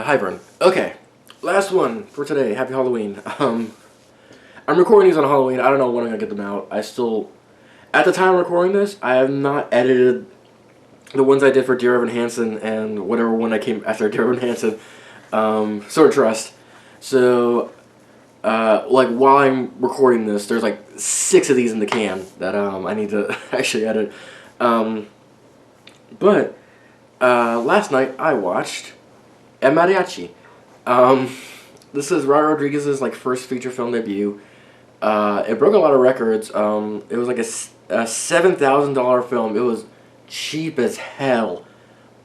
Hi, Vern. Okay, last one for today. Happy Halloween. I'm recording these on Halloween. I don't know when I'm gonna get them out. At the time of recording this, I have not edited the ones I did for Dear Evan Hansen and whatever one I came after Dear Evan Hansen, Sword Trust. So, like while I'm recording this, there's like 6 of these in the can that I need to actually edit. Um, but last night I watched Mariachi. Um, this is Robert Rodriguez's like first feature film debut. It broke a lot of records. It was like a $7,000 film. It was cheap as hell.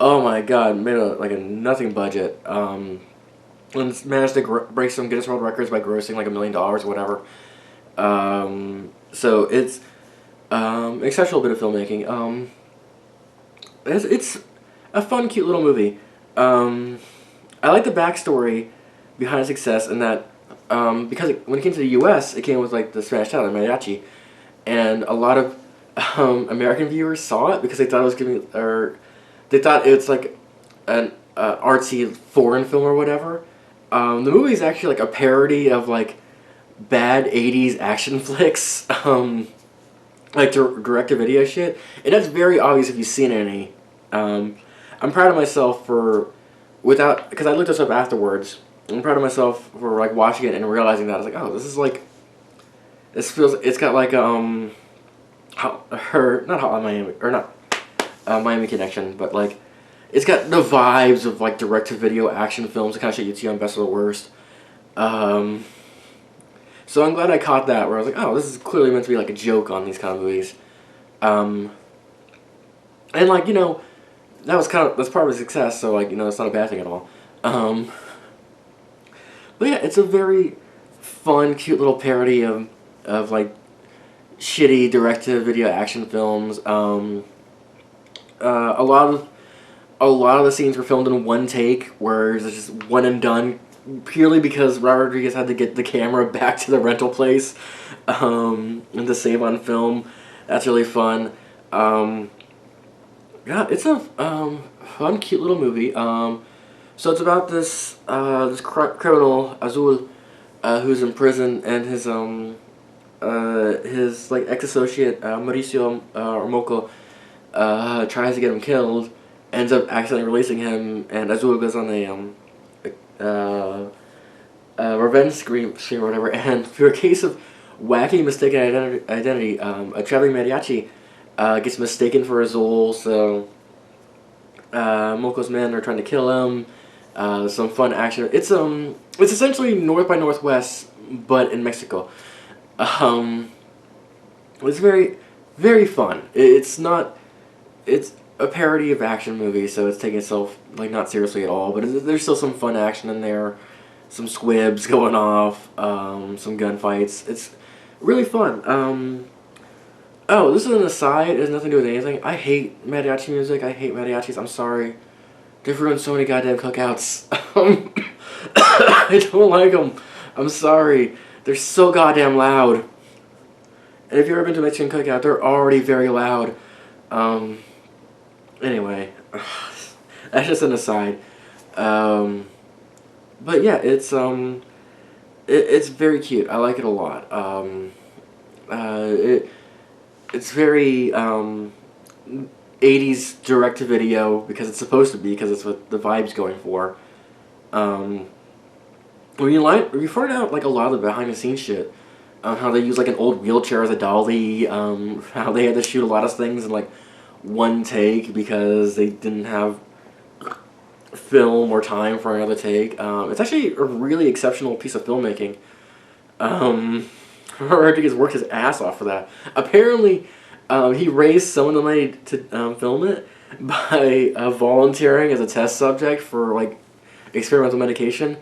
Oh my god, made like a nothing budget. And managed to break some Guinness World Records by grossing like $1 million or whatever. So it's exceptional bit of filmmaking. It's a fun, cute little movie. I like the backstory behind its success in that because when it came to the U.S., it came with like the Spanish title, Mariachi, and a lot of American viewers saw it because they thought it was they thought it's like an artsy foreign film or whatever. The movie is actually like a parody of like bad '80s action flicks, like direct-to-video shit, and that's very obvious if you've seen any. I'm proud of myself for because I looked this up afterwards. I'm proud of myself for like watching it and realizing that I was like, oh, it's got like not Hot Miami or not Miami Connection, but like it's got the vibes of like direct to video action films, the kind of shit you'd see on Best of the Worst. So I'm glad I caught that where I was like, oh, this is clearly meant to be like a joke on these kind of movies. And like that's part of the success. So like it's not a bad thing at all. But yeah, it's a very fun, cute little parody of like shitty direct-to-video action films. A lot of the scenes were filmed in one take, where it's just one and done, purely because Robert Rodriguez had to get the camera back to the rental place, and to save on film. That's really fun. Yeah, it's a fun, cute little movie. So it's about this criminal Azul, who's in prison, and his like ex-associate Mauricio Ormoco tries to get him killed, ends up accidentally releasing him, and Azul goes on a revenge scream or whatever. And through a case of wacky mistaken identity, a traveling mariachi gets mistaken for Azul. So Moco's men are trying to kill him. Some fun action. It's essentially North by Northwest, but in Mexico. It's very, very fun. It's a parody of action movies, so it's taking itself like not seriously at all. But there's still some fun action in there, some squibs going off, some gunfights. It's really fun. Oh, this is an aside. It has nothing to do with anything. I hate mariachi music. I hate mariachis. I'm sorry. They've ruined so many goddamn cookouts. I don't like them. I'm sorry. They're so goddamn loud. And if you've ever been to a Mexican cookout, they're already very loud. Anyway, that's just an aside. But yeah, it's very cute. I like it a lot. It's very 80s direct-to-video because it's supposed to be, because it's what the vibe's going for. When you find out like a lot of the behind-the-scenes shit, how they use like an old wheelchair as a dolly, how they had to shoot a lot of things in like one take because they didn't have film or time for another take. It's actually a really exceptional piece of filmmaking. Rodriguez worked his ass off for that. Apparently, he raised some of the money to film it by volunteering as a test subject for like experimental medication.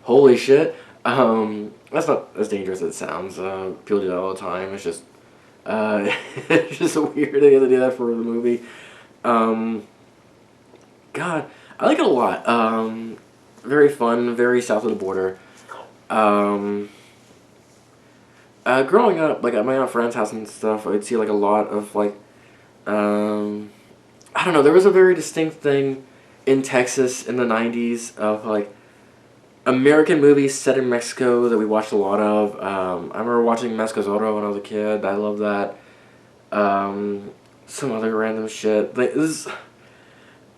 Holy shit! That's not as dangerous as it sounds. People do that all the time. It's just, it's just weird they had to do that for the movie. God, I like it a lot. Very fun, very south of the border. Growing up, like at my aunt friend's house and stuff, I'd see like a lot of like, I don't know. There was a very distinct thing in Texas in the 90s of like American movies set in Mexico that we watched a lot of. I remember watching Mexico Zorro when I was a kid. I love that. Some other random shit. Like this,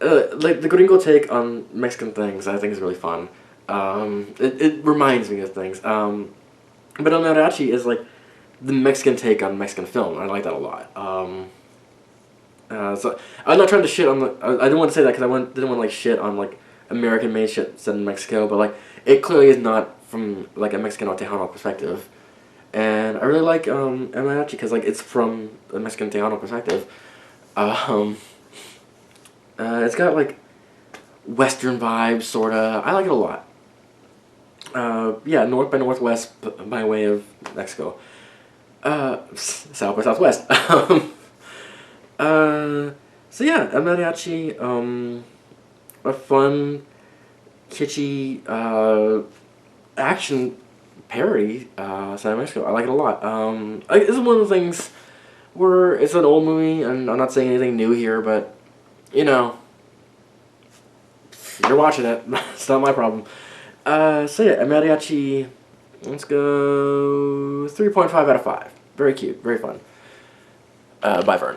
like the gringo take on Mexican things, I think is really fun. It reminds me of things. But El Mariachi is like the Mexican take on Mexican film. I like that a lot. So I'm not trying to shit on the. I didn't want to say that because didn't want to like shit on like American made shit set in Mexico, but like it clearly is not from like a Mexican or Tejano perspective, and I really like El Mariachi because like it's from a Mexican Tejano perspective. It's got like Western vibes, sorta. I like it a lot. Yeah, north by northwest by way of Mexico. South by southwest. So yeah, a mariachi, a fun, kitschy, action parody, set in Mexico. I like it a lot. This is one of the things where it's an old movie, and I'm not saying anything new here, but, you know, you're watching it. It's not my problem. So yeah, a mariachi, let's go 3.5 out of 5. Very cute, very fun. Bye, Vern.